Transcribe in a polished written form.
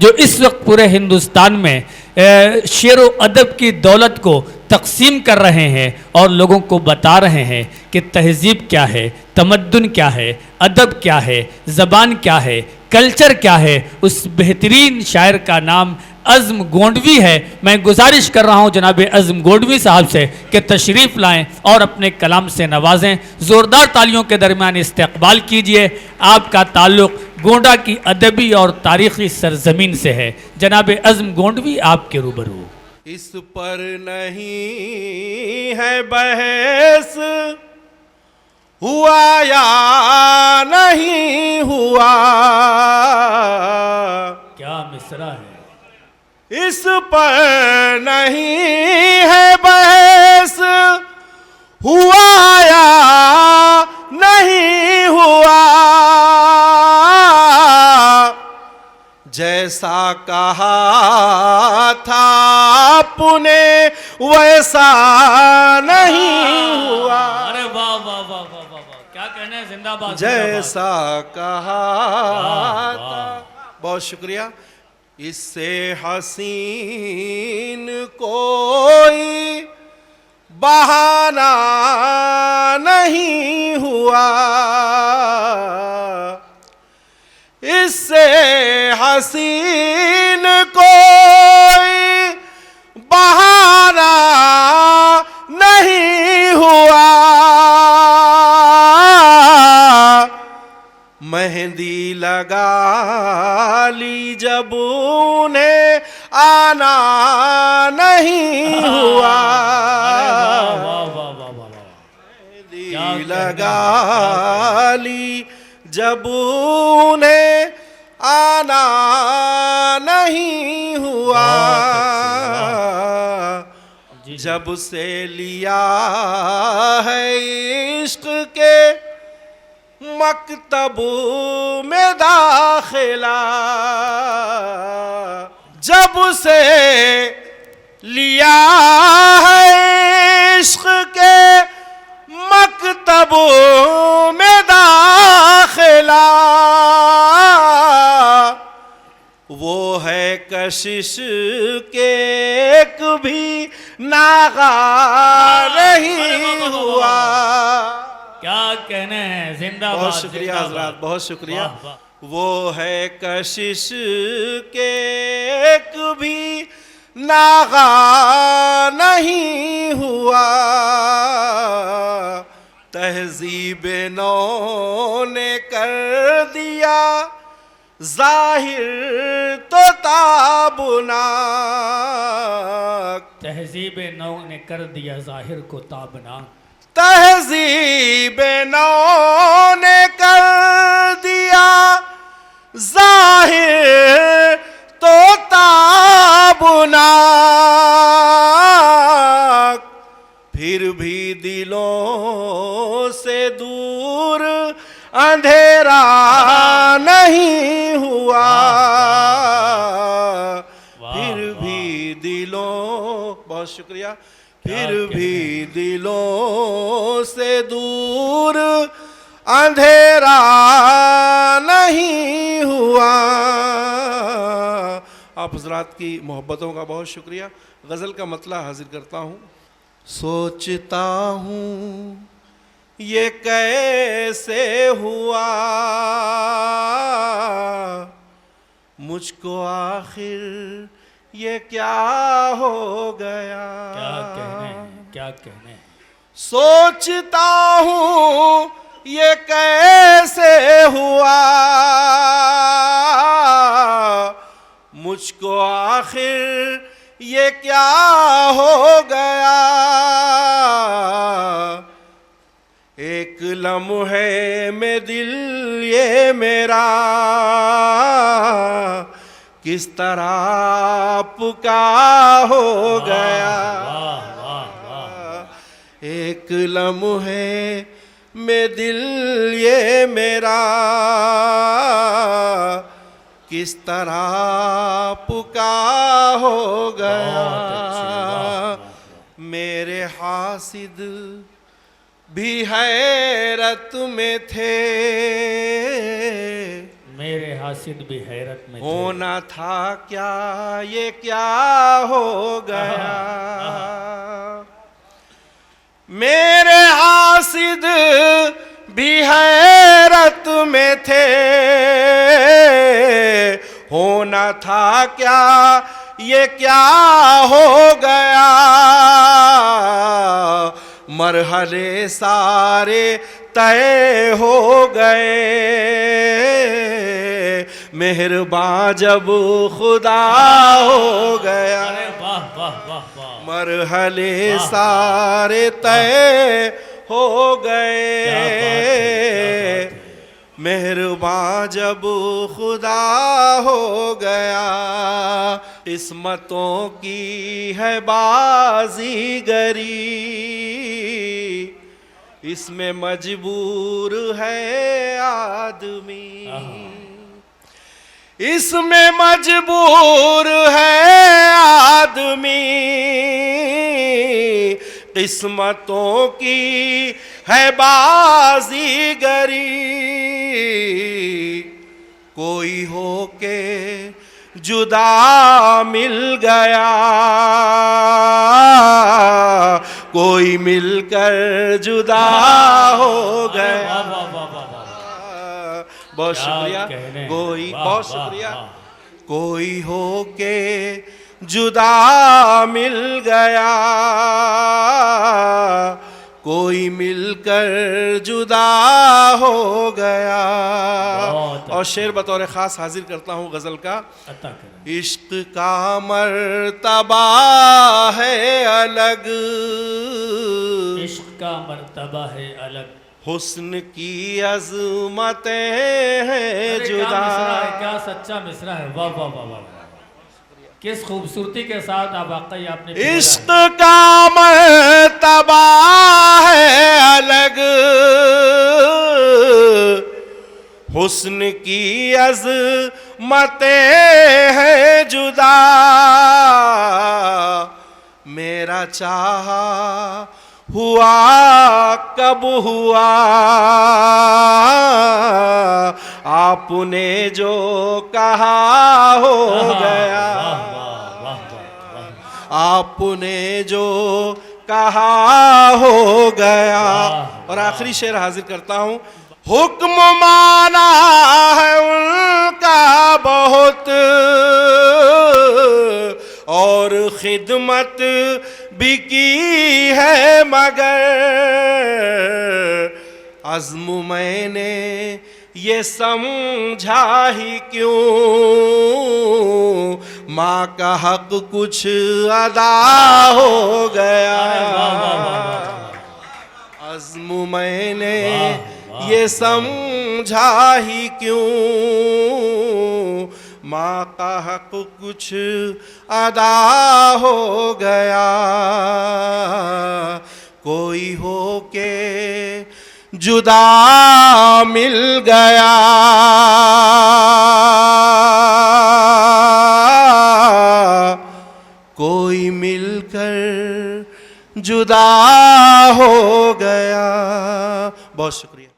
जो इस वक्त पूरे हिंदुस्तान में शेर व अदब की दौलत को तकसीम कर रहे हैं और लोगों को बता रहे हैं कि तहजीब क्या है, तमद्दुन क्या है, अदब क्या है, ज़बान क्या है, कल्चर क्या है। उस बेहतरीन शायर का नाम अज़्म गोंडवी है। मैं गुजारिश कर रहा हूँ जनाब अज़्म गोंडवी साहब से कि तशरीफ़ लाएं और अपने कलाम से नवाजें। ज़ोरदार तालियों के दरमियान इस्तकबाल कीजिए। आपका ताल्लुक़ गोंडा की अदबी और तारीख़ी सरजमीन से है। जनाब अज़्म गोंडवी आपके रूबरू। इस पर नहीं है बहस, हुआ या नहीं हुआ, क्या मिसरा है। इस पर नहीं है बहस, हुआ या नहीं हुआ, जैसा कहा था आपने वैसा नहीं हुआ। अरे वाह वाह वाह वाह वाह वाह, क्या कहने हैं, जिंदाबाद। जैसा कहा वाह, था। बहुत शुक्रिया। इससे हसीन कोई बहाना नहीं हुआ, इससे हसीन कोई बहाना नहीं हुआ, मेहंदी लगा ली जब उन्हें आना नहीं हुआ, मेहंदी लगा ली जब उन्हें आना नहीं हुआ, जब से लिया है इश्क के मकतब में दाखिला, जब से लिया है इश्क के मकतब में दाखिला, वो है कशिश के एक भी नागा नहीं हुआ। क्या कहने हैं, जिंदाबाद। बहुत शुक्रिया हजरात, बहुत शुक्रिया। वो है कशिश के एक भी नागा नहीं हुआ, तहजीब नौ ने कर दिया जाहिर तो ताबना, तहजीब नौ ने कर दिया जाहिर को ताबना, तहजीब नौ ने कर दिया जाहिर तो ताबना, फिर भी दिलों से दूर अंधेरा नहीं हुआ, फिर भी दिलों, बहुत शुक्रिया, फिर भी दिलों से दूर अंधेरा नहीं हुआ। आप हजरात की मोहब्बतों का बहुत शुक्रिया। गज़ल का मतला हाजिर करता हूँ। सोचता हूँ ये कैसे हुआ, मुझको आखिर ये क्या हो गया, क्या कहने हैं, क्या कहने हैं। सोचता हूँ ये कैसे हुआ, मुझको आखिर ये क्या हो गया, एक लम्हे में दिल ये मेरा किस तरह पुका हो गया, एक लम्हे में दिल ये मेरा किस तरह पुका हो गया, मेरे हासिद भी हैरत में थे, मेरे हासिद भी हैरत में थे। होना था क्या ये क्या हो गया, मेरे हासिद भी हैरत में थे। होना था क्या ये क्या हो गया, मरहले सारे तय हो गए। मेहरबान जब खुदा हो गया, अरे वाह वाह वाह वाह, मरहले सारे तय हो गए। क्या बात है। मेहरबान जब खुदा हो गया, किस्मतों की है बाजीगरी, इसमें मजबूर है आदमी, इसमें मजबूर है आदमी। किस्मतों की है बाजीगरी, कोई होके जुदा मिल गया, कोई मिलकर जुदा हो गया। वाह वाह वाह वाह वाह, बहुत क्या शुक्रिया, कहने। कोई वाह, बहुत वाह, शुक्रिया। वाह। कोई होके जुदा मिल गया, कोई मिलकर जुदा हो गया। बहुत और शेर बतौर ख़ास हाजिर करता हूँ गज़ल का। अता करें। इश्क का मर्तबा है अलग, इश्क का मर्तबा है अलग, हुस्न की अज़मतें हैं अरे क्या जुदा। मिसरा है, क्या सच्चा मिसरा है। वाह वाह वाह वाह, किस खूबसूरती के साथ आप वाकई आपने पिरोया है। इश्क का मर्तबा है अलग, हुस्न की अज़मतें हैं जुदा। मेरा चाहा हुआ कब हुआ, आपने जो कहा हो गया, आपने जो कहा हो गया। और आखिरी शेर हाजिर करता हूं। हुक्म माना है उनका बहुत, और खिदमत भी की है मगर, अज़्म मैंने ये समझा ही क्यों, माँ का हक कुछ अदा हो गया। अज़्म मैंने ये समझा ही क्यों, माँ का हक कुछ अदा हो गया। कोई होके जुदा मिल गया, कोई मिलकर जुदा हो गया। बहुत शुक्रिया।